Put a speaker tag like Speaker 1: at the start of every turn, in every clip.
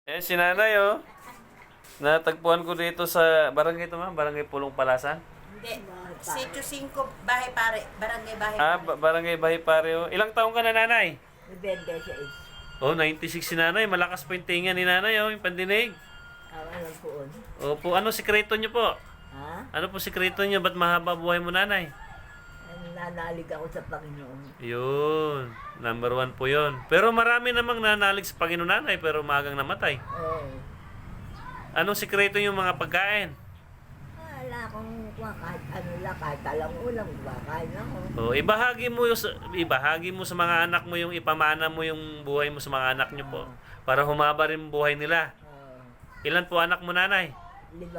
Speaker 1: Eh, si nanay, oh. Natagpuan ko dito sa barangay ito, ma'am. Barangay Pulong Palasan.
Speaker 2: Hindi. Sitio 5, Bahay Pare. Barangay Bahay
Speaker 1: Ah,
Speaker 2: Pare.
Speaker 1: barangay Bahay Pare, oh. Ilang taong ka na, nanay?
Speaker 3: Bibende siya is.
Speaker 1: Oh, 96 si nanay. Malakas po yung tinga ni nanay, oh. Yung pandinig.
Speaker 3: Alam po on.
Speaker 1: Opo, ano sikreto niyo po?
Speaker 3: Ha?
Speaker 1: Ano po sikreto niyo? Ba't mahaba buhay mo, nanay?
Speaker 3: Nanalig ako sa Panginoon.
Speaker 1: Yun. Number 1 po yun. Pero marami namang nanalig sa Panginoon, nanay, pero magang namatay.
Speaker 3: Oo.
Speaker 1: Anong sikreto yung mga pagkain?
Speaker 3: Wala akong kahit ano lang, kahit talang ulam, bakain ako.
Speaker 1: Oh, ibahagi mo sa mga anak mo yung ipamana mo yung buhay mo sa mga anak niyo po para humaba rin buhay nila.
Speaker 3: Oo.
Speaker 1: Ilan po anak mo, nanay?
Speaker 3: 5.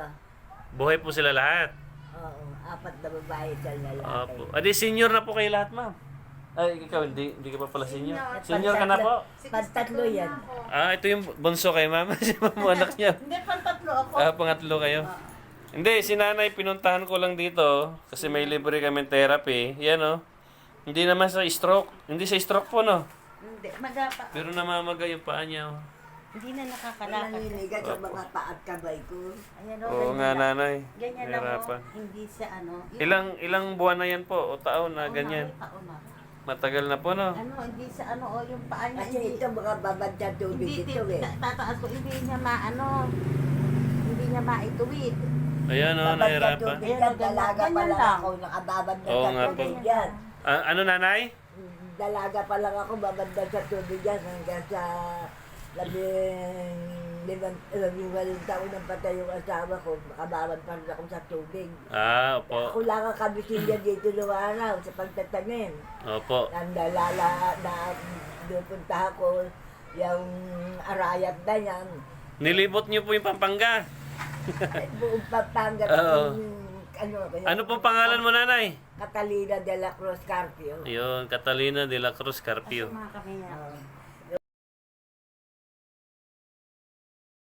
Speaker 1: Buhay po sila lahat.
Speaker 3: Oo. 4 na babae sa lalaki.
Speaker 1: Opo. Adi senior na po kayo lahat, ma'am. Ay, ikaw hindi ka pa pala senior. Senior ka na po.
Speaker 3: Pantatlo yan.
Speaker 1: Ah, ito yung bunso kay mama. Si mama anak niya.
Speaker 2: Hindi, pantatlo ako.
Speaker 1: Ah, pangatlo kayo. Hindi, si nanay pinuntahan ko lang dito kasi may libre kami therapy. Yan, oh. Hindi naman sa stroke. Hindi sa stroke po, no?
Speaker 2: Hindi, magapa.
Speaker 1: Pero namamaga yung paa niya, oh.
Speaker 2: Hindi na nakakalakad.
Speaker 3: Naninigas sa mga paat kabay ko.
Speaker 2: Ayan
Speaker 1: Oo nga, nanay.
Speaker 2: Ganyan lang
Speaker 1: Nahirapan.
Speaker 2: hindi sa ano.
Speaker 1: Ilang buwan na yan po, o taon na ganyan.
Speaker 2: Taon na.
Speaker 1: Matagal na po, no?
Speaker 2: Ano, hindi sa ano, o yung paa niya.
Speaker 3: Kasi ito mga babad sa tubig
Speaker 2: hindi,
Speaker 3: ito eh.
Speaker 2: tataas ko, hindi niya maano, hindi niya maituwid.
Speaker 1: Ayan, oh,
Speaker 3: Babad sa
Speaker 1: nahirapan.
Speaker 3: tubig yan, dalaga pa
Speaker 2: Ganyan
Speaker 3: lang
Speaker 2: lang.
Speaker 3: ako, nakababad na
Speaker 1: Oo
Speaker 3: sa
Speaker 1: nga po.
Speaker 3: tubig yan.
Speaker 1: Ah, ano, nanay?
Speaker 3: Dalaga pa lang ako, babad na sa tubig yan hanggang sa 15 taon ng patay yung asawa ko, makababad pa rin ako sa tubig.
Speaker 1: Ah, opo.
Speaker 3: Ako lang ang kabisilya dito noong araw sa pagtatanim.
Speaker 1: Opo.
Speaker 3: Nandalala na dupunta ako yung arayat na yan.
Speaker 1: Nilibot niyo po yung Pampanga.
Speaker 3: Buong Pampanga.
Speaker 1: Oo.
Speaker 3: Ano,
Speaker 1: Ano pong pangalan mo, nanay?
Speaker 3: Catalina de la Cruz Carpio.
Speaker 1: Ayun, Catalina de la Cruz Carpio.
Speaker 2: Mga kami niya.